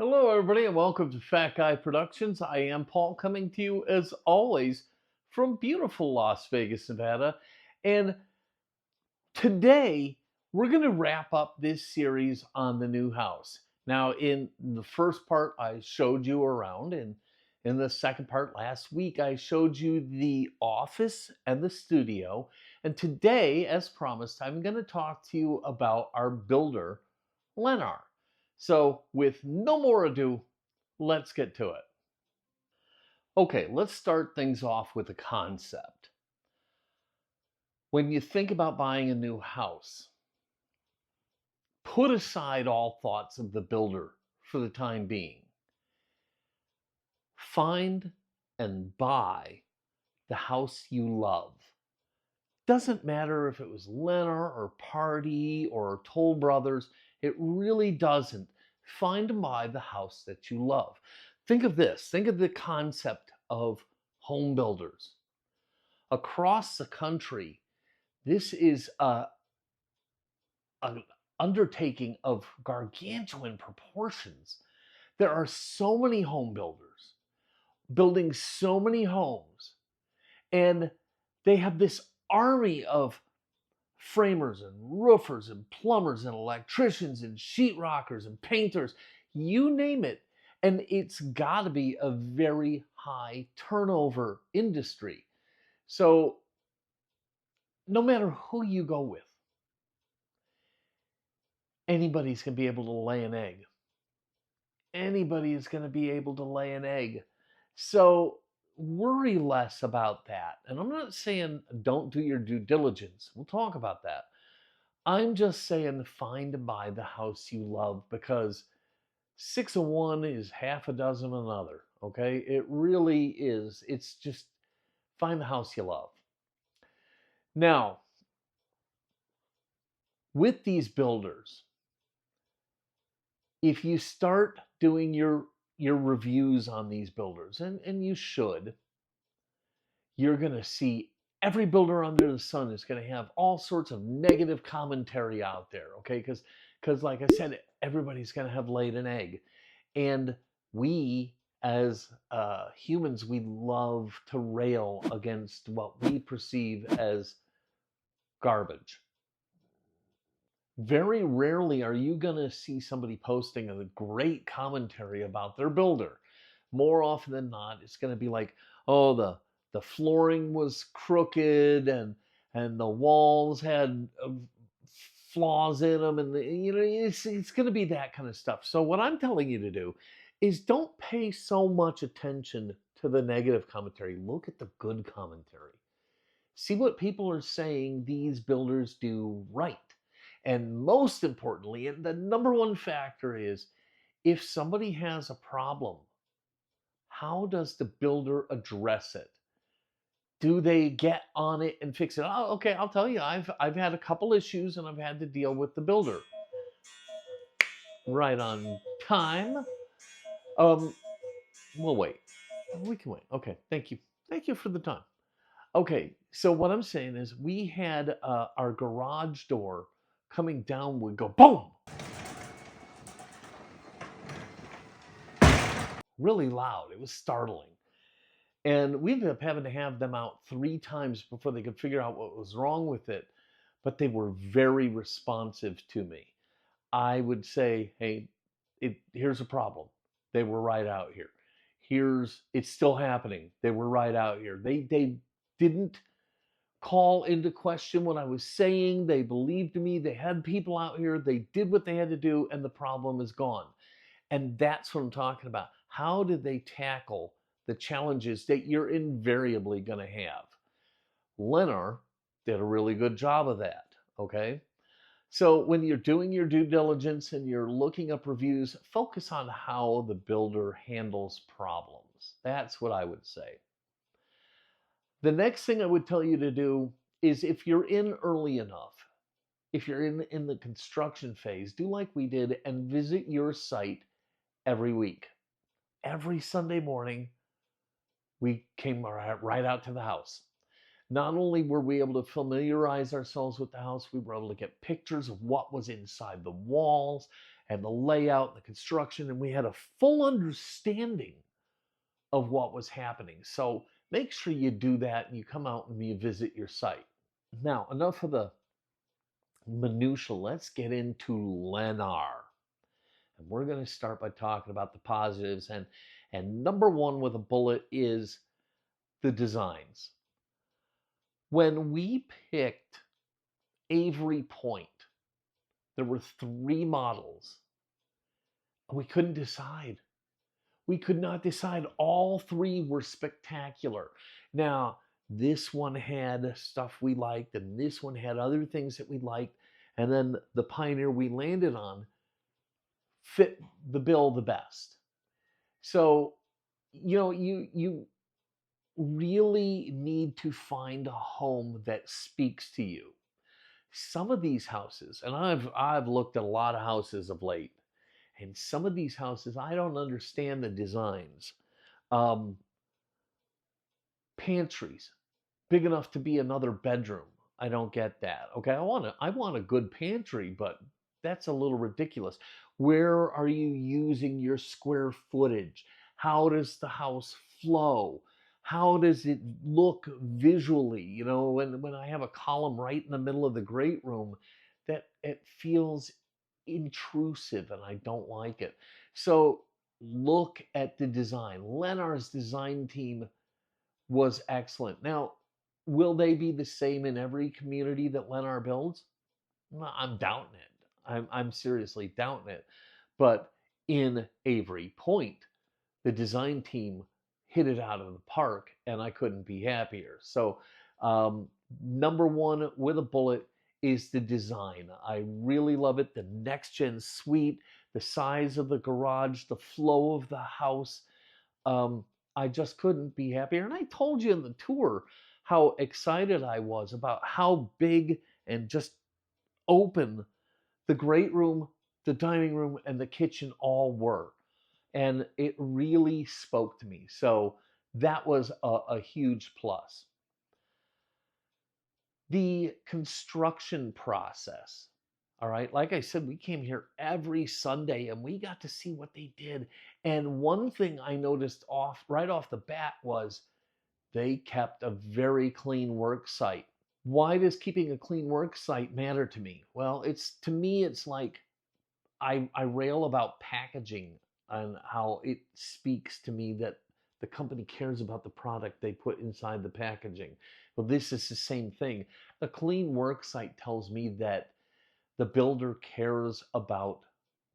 Hello, everybody, and welcome to Fat Guy Productions. I am Paul, coming to you as always from beautiful Las Vegas, Nevada. And today we're going to wrap up this series on the new house. Now, in the first part, I showed you around, and in the second part last week, I showed you the office and the studio. And today, as promised, I'm going to talk to you about our builder, Lennar. So, with no more ado, let's get to it. Okay, let's start things off with a concept. When you think about buying a new house, put aside all thoughts of the builder for the time being. Find and buy the house you love. Doesn't matter if it was Lennar or Party or Toll Brothers, it really doesn't. Find and buy the house that you love. Think of this, think of the concept of home builders. Across the country, this is an undertaking of gargantuan proportions. There are so many home builders building so many homes, and they have this army of framers and roofers and plumbers and electricians and sheetrockers and painters, you name it. And it's got to be a very high turnover industry. So no matter who you go with, anybody's going to be able to lay an egg. Anybody is going to be able to lay an egg. So worry less about that. And I'm not saying don't do your due diligence. We'll talk about that. I'm just saying find and buy the house you love, because 6 of one is half a dozen of another. Okay? It really is. It's just find the house you love. Now, with these builders, if you start doing your reviews on these builders, and you should, you're going to see every builder under the sun is going to have all sorts of negative commentary out there, okay? Because like I said, everybody's going to have laid an egg. And we, as humans, we love to rail against what we perceive as garbage. Very rarely are you going to see somebody posting a great commentary about their builder. More often than not, it's going to be like, oh, the flooring was crooked, and the walls had flaws in them, and it's going to be that kind of stuff. So what I'm telling you to do is don't pay so much attention to the negative commentary. Look at the good commentary. See what people are saying these builders do right. And most importantly, and the number one factor is, if somebody has a problem, how does the builder address it? Do they get on it and fix it? Oh, okay, I'll tell you, I've had a couple issues and I've had to deal with the builder. Right on time. We'll wait. We can wait. Okay, thank you. Thank you for the time. Okay, so what I'm saying is, we had our garage door coming down would go boom, really loud. It was startling. And we ended up having to have them out 3 times before they could figure out what was wrong with it. But they were very responsive to me. I would say, hey, here's a problem. They were right out here. It's still happening. They were right out here. They didn't call into question what I was saying. They believed me. They had people out here. They did what they had to do, and the problem is gone. And that's what I'm talking about. How did they tackle the challenges that you're invariably going to have? Lennar did a really good job of that, okay? So when you're doing your due diligence and you're looking up reviews, focus on how the builder handles problems. That's what I would say. The next thing I would tell you to do is, if you're in early enough, if you're in the construction phase, do like we did and visit your site every week. Every Sunday morning, we came right out to the house. Not only were we able to familiarize ourselves with the house, we were able to get pictures of what was inside the walls and the layout and the construction, and we had a full understanding of what was happening. So make sure you do that and you come out and you visit your site. Now, enough of the minutia. Let's get into Lennar. And we're going to start by talking about the positives. And number one with a bullet is the designs. When we picked Avery Point, there were 3 models. We couldn't decide. We could not decide. All 3 were spectacular. Now, this one had stuff we liked, and this one had other things that we liked. And then the Pioneer we landed on fit the bill the best. So, you really need to find a home that speaks to you. Some of these houses, and I've looked at a lot of houses of late, and some of these houses I don't understand the designs. Pantries big enough to be another bedroom. I don't get that. Okay, I want a good pantry, but that's a little ridiculous. Where are you using your square footage? How does the house flow? How does it look visually? When I have a column right in the middle of the great room, that it feels intrusive and I don't like it. So look at the design. Lennar's design team was excellent. Now, will they be the same in every community that Lennar builds? No, I'm doubting it. I'm seriously doubting it. But in Avery Point, the design team hit it out of the park, and I couldn't be happier. So, number one with a bullet is the design. I really love it. The next gen suite, the size of the garage, the flow of the house. I just couldn't be happier. And I told you in the tour how excited I was about how big and just open the great room, the dining room, and the kitchen all were. And it really spoke to me. So that was a huge plus. The construction process. All right. Like I said, we came here every Sunday and we got to see what they did. And one thing I noticed right off the bat was they kept a very clean work site. Why does keeping a clean work site matter to me? Well, to me, it's like I rail about packaging and how it speaks to me that the company cares about the product they put inside the packaging. Well, this is the same thing. A clean work site tells me that the builder cares about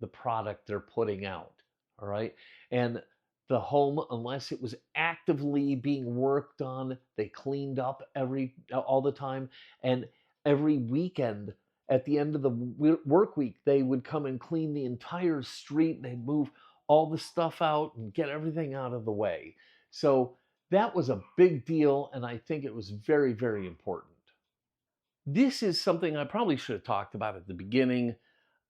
the product they're putting out. All right. And the home, unless it was actively being worked on, they cleaned up all the time. And every weekend at the end of the work week, they would come and clean the entire street. They'd move all the stuff out and get everything out of the way. So that was a big deal. And I think it was very, very important. This is something I probably should have talked about at the beginning,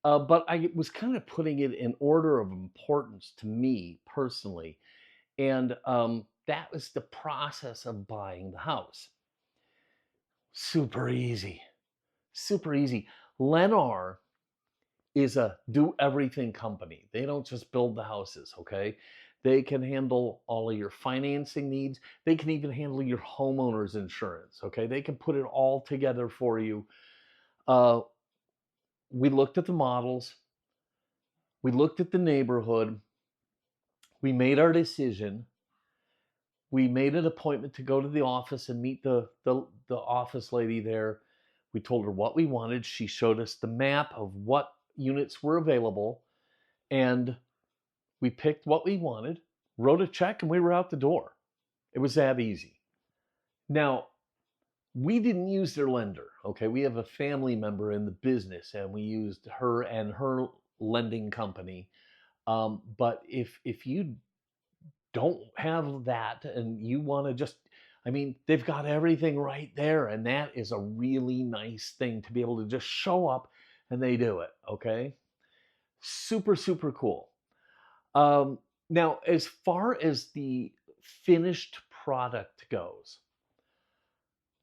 but I was kind of putting it in order of importance to me personally. And that was the process of buying the house. Super easy. Super easy. Lennar is a do everything company. They don't just build the houses, okay? They can handle all of your financing needs. They can even handle your homeowner's insurance, okay? They can put it all together for you. We looked at the models. We looked at the neighborhood. We made our decision. We made an appointment to go to the office and meet the office lady there. We told her what we wanted. She showed us the map of what units were available. And we picked what we wanted, wrote a check, and we were out the door. It was that easy. Now, we didn't use their lender, okay? We have a family member in the business, and we used her and her lending company. But if you don't have that and you want to just, they've got everything right there, and that is a really nice thing to be able to just show up and they do it, okay? Super, super cool. Now, as far as the finished product goes,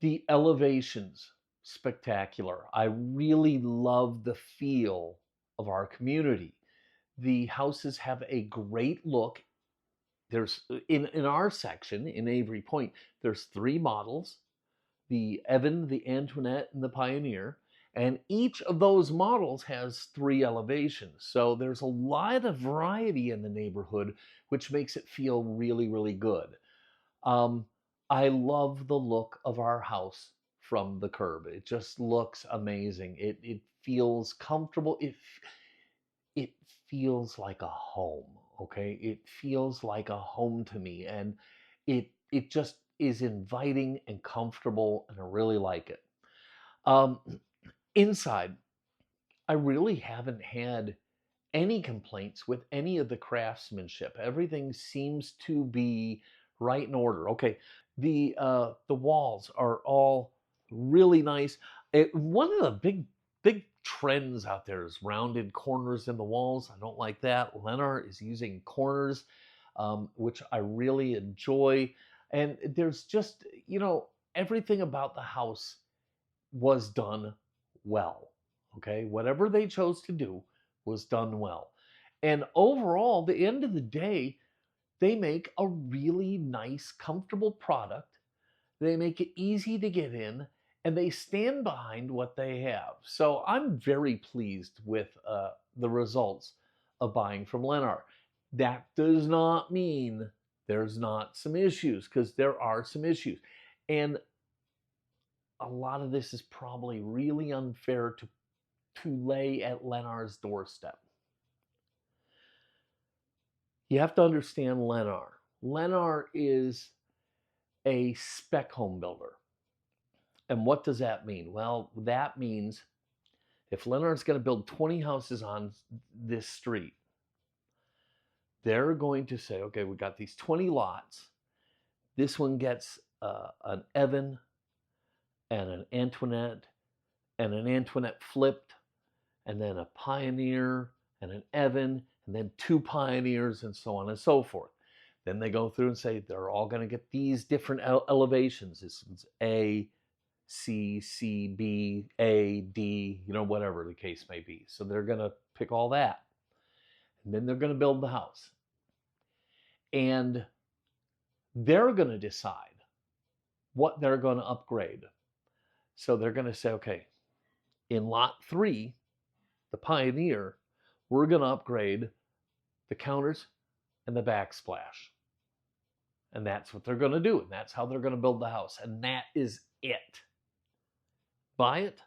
the elevations, spectacular. I really love the feel of our community. The houses have a great look. There's in our section in Avery Point, there's 3 models: the Evan, the Antoinette, and the Pioneer. And each of those models has 3 elevations. So there's a lot of variety in the neighborhood, which makes it feel really, really good. Um, I love the look of our house from the curb. It just looks amazing. It feels comfortable. It feels like a home. Okay, it feels like a home to me, and it just is inviting and comfortable, and I really like it. Um, Inside, I really haven't had any complaints with any of the craftsmanship. Everything seems to be right in order. Okay, the walls are all really nice. One of the big trends out there is rounded corners in the walls. I don't like that. Lennar is using corners, which I really enjoy. And there's just, everything about the house was done well. Okay, whatever they chose to do was done well. And overall, the end of the day, they make a really nice, comfortable product. They make it easy to get in, and they stand behind what they have. So I'm very pleased with the results of buying from Lennar. That does not mean there's not some issues, because there are some issues. And a lot of this is probably really unfair to lay at Lennar's doorstep. You have to understand Lennar. Lennar is a spec home builder. And what does that mean? Well, that means if Lennar's going to build 20 houses on this street, they're going to say, okay, we got these 20 lots. This one gets an Evan and an Antoinette and an Antoinette flipped, and then a Pioneer and an Evan, and then 2 Pioneers, and so on and so forth. Then they go through and say they're all going to get these different elevations. This is A, C, C, B, A, D, whatever the case may be. So they're going to pick all that. And then they're going to build the house. And they're going to decide what they're going to upgrade. So they're going to say, okay, in lot 3, the Pioneer, we're going to upgrade the counters and the backsplash. And that's what they're going to do. And that's how they're going to build the house. And that is it. Buy it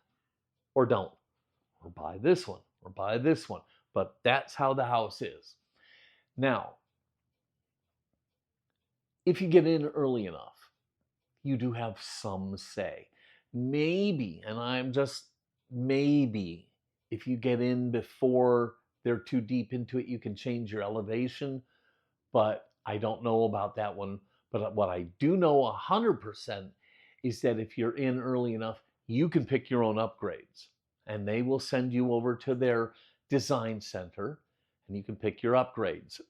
or don't. Or buy this one or buy this one. But that's how the house is. Now, if you get in early enough, you do have some say. Maybe, and I'm just maybe, if you get in before they're too deep into it, you can change your elevation. But I don't know about that one. But what I do know 100% is that if you're in early enough, you can pick your own upgrades. And they will send you over to their design center, and you can pick your upgrades.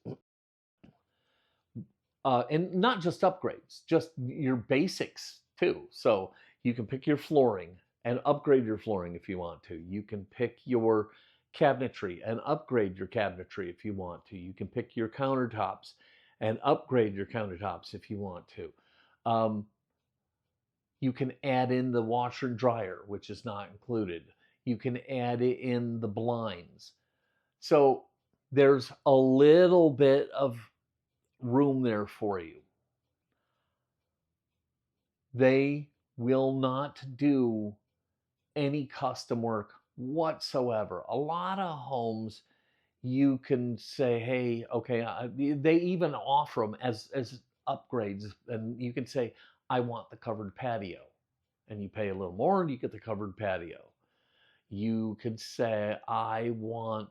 And not just upgrades, just your basics too. So you can pick your flooring and upgrade your flooring if you want to. You can pick your cabinetry and upgrade your cabinetry if you want to. You can pick your countertops and upgrade your countertops if you want to. You can add in the washer and dryer, which is not included. You can add in the blinds. So there's a little bit of room there for you. They will not do any custom work whatsoever. A lot of homes, you can say, hey, okay, they even offer them as upgrades, and you can say, I want the covered patio, and you pay a little more and you get the covered patio. You could say, I want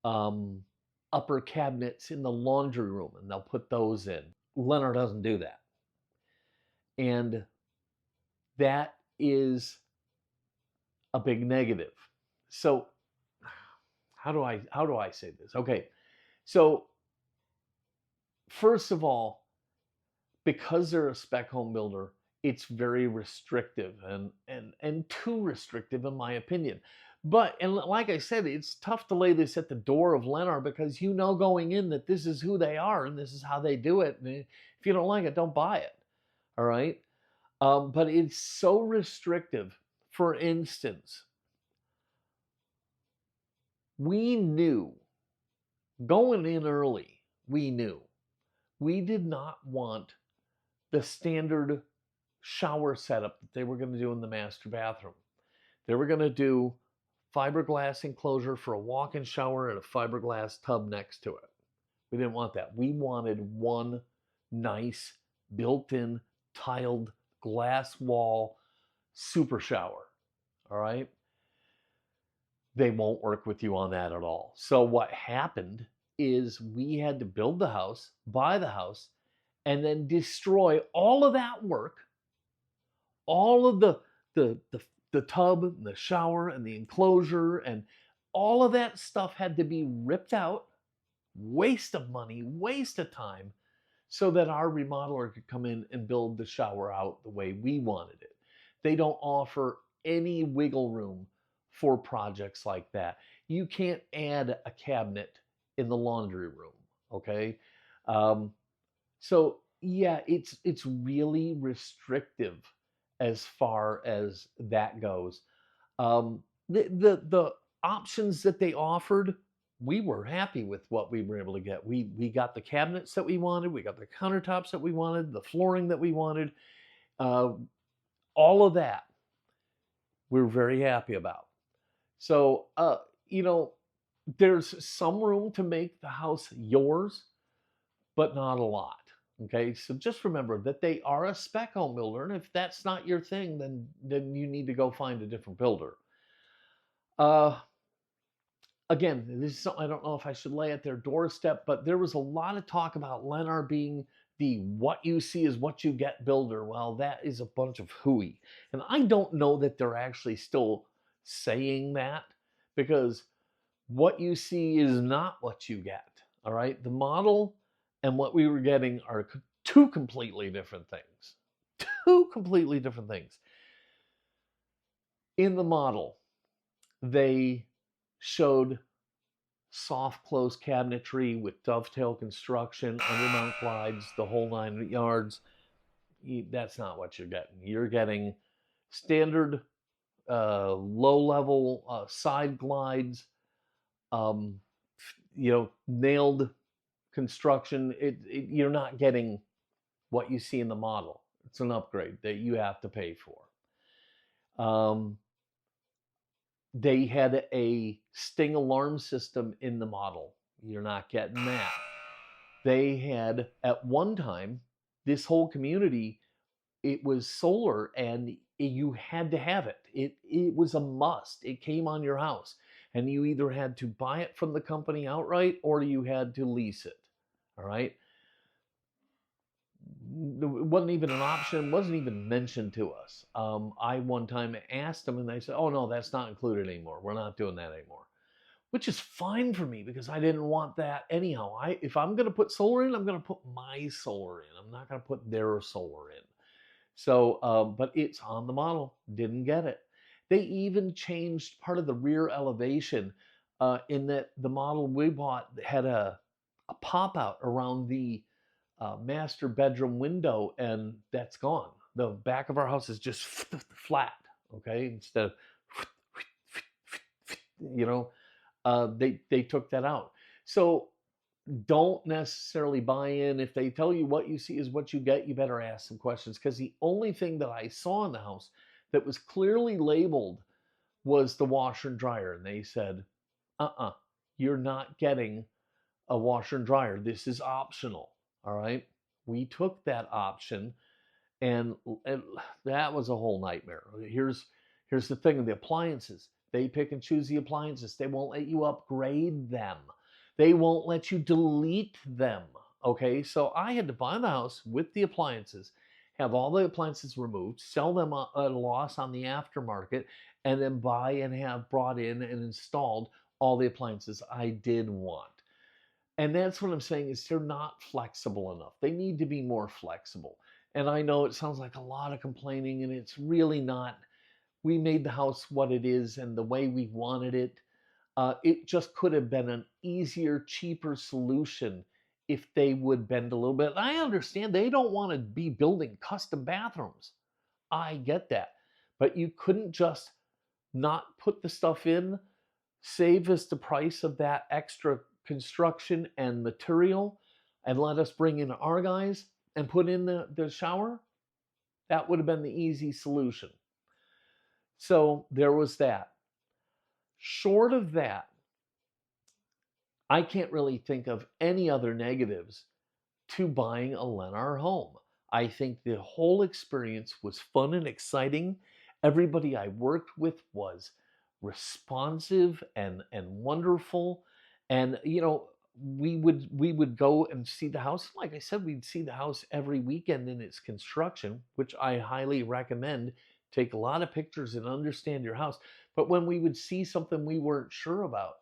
upper cabinets in the laundry room, and they'll put those in. Lennar doesn't do that. And that is a big negative. So how do I say this? Okay. So first of all, because they're a spec home builder, it's very restrictive and too restrictive in my opinion. But, and like I said, it's tough to lay this at the door of Lennar because you know going in that this is who they are and this is how they do it. And if you don't like it, don't buy it. All right. But it's so restrictive. For instance, we knew going in early, we knew we did not want the standard shower setup that they were going to do in the master bathroom. They were going to do fiberglass enclosure for a walk-in shower and a fiberglass tub next to it. We didn't want that. We wanted one nice built-in tiled glass wall super shower. All right. They won't work with you on that at all. So what happened is we had to build the house, buy the house, and then destroy all of that work, all of the tub and the shower and the enclosure, and all of that stuff had to be ripped out. Waste of money, waste of time, so that our remodeler could come in and build the shower out the way we wanted it. They don't offer any wiggle room for projects like that. You can't add a cabinet in the laundry room, okay? So yeah, it's really restrictive as far as that goes. The options that they offered, we were happy with what we were able to get. We got the cabinets that we wanted, we got the countertops that we wanted, the flooring that we wanted, all of that we're very happy about. So, you know, there's some room to make the house yours, but not a lot. Okay, so just remember that they are a spec home builder, and if that's not your thing, then you need to go find a different builder. Again, this is something I don't know if I should lay at their doorstep, but there was a lot of talk about Lennar being the what you see is what you get builder. Well, that is a bunch of hooey. And I don't know that they're actually still saying that, because what you see is not what you get. All right. The model and what we were getting are two completely different things. Two completely different things. In the model, they showed soft close cabinetry with dovetail construction, undermount glides, the whole 9 yards. That's not what you're getting. You're getting standard low-level side glides, nailed construction. You're not getting what you see in the model. It's an upgrade that you have to pay for. They had a sting alarm system in the model. You're not getting that. They had, at one time, this whole community, it was solar, and you had to have it. It was a must. It came on your house, and you either had to buy it from the company outright or you had to lease it. All right. It wasn't even an option, wasn't even mentioned to us. I one time asked them and they said, oh no, that's not included anymore. We're not doing that anymore. Which is fine for me because I didn't want that anyhow. If I'm going to put solar in, I'm going to put my solar in. I'm not going to put their solar in. So, but it's on the model. Didn't get it. They even changed part of the rear elevation in that the model we bought had a pop out around the master bedroom window, and that's gone. The back of our house is just flat, okay? Instead of, they took that out. So don't necessarily buy in. If they tell you what you see is what you get, you better ask some questions, because the only thing that I saw in the house that was clearly labeled was the washer and dryer. And they said, you're not getting a washer and dryer. This is optional. All right. We took that option, and that was a whole nightmare. Here's the thing with the appliances. They pick and choose the appliances. They won't let you upgrade them. They won't let you delete them. Okay, so I had to buy the house with the appliances, have all the appliances removed, sell them at a loss on the aftermarket, and then buy and have brought in and installed all the appliances I did want. And that's what I'm saying, is they're not flexible enough. They need to be more flexible. And I know it sounds like a lot of complaining, and it's really not. we made the house what it is and the way we wanted it. It just could have been an easier, cheaper solution if they would bend a little bit. I understand they don't want to be building custom bathrooms. I get that. But you couldn't just not put the stuff in, save us the price of that extra construction and material, and let us bring in our guys and put in the shower. That would have been the easy solution. So there was that. Short of that, I can't really think of any other negatives to buying a Lennar home. I think the whole experience was fun and exciting. Everybody I worked with was responsive and wonderful. And we would go and see the house. Like I said, we'd see the house every weekend in its construction, which I highly recommend. Take a lot of pictures and understand your house. But when we would see something we weren't sure about,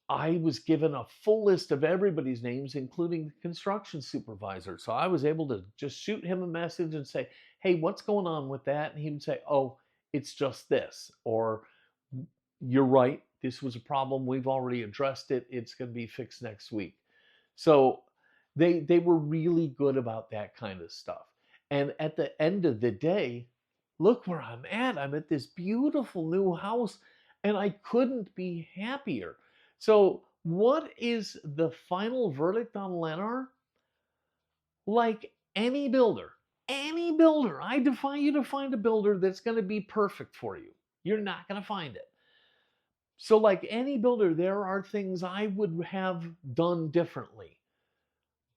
I was given a full list of everybody's names, including the construction supervisor. So I was able to just shoot him a message and say, hey, what's going on with that? And he would say, oh, it's just this. Or, you're right, this was a problem. We've already addressed it. It's going to be fixed next week. So they were really good about that kind of stuff. And at the end of the day, look where I'm at. I'm at this beautiful new house, and I couldn't be happier. So, what is the final verdict on Lennar? Like any builder, I defy you to find a builder that's going to be perfect for you. You're not going to find it. So, like any builder, there are things I would have done differently.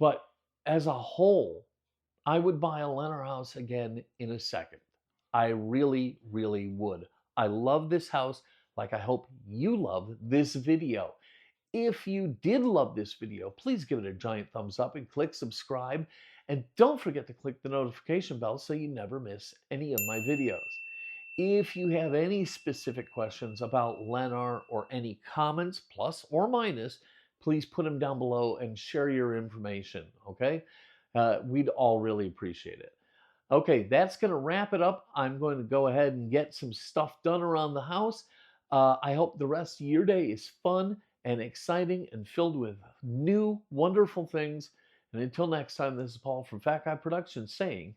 But as a whole, I would buy a Lennar house again in a second. I really, really would. I love this house like I hope you love this video. If you did love this video, please give it a giant thumbs up and click subscribe. And don't forget to click the notification bell so you never miss any of my videos. If you have any specific questions about Lennar or any comments, plus or minus, please put them down below and share your information, okay? We'd all really appreciate it. Okay, that's going to wrap it up. I'm going to go ahead and get some stuff done around the house. I hope the rest of your day is fun and exciting and filled with new, wonderful things. And until next time, this is Paul from Fat Guy Productions saying,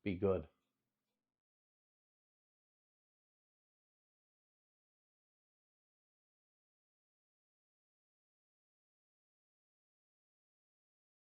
be good.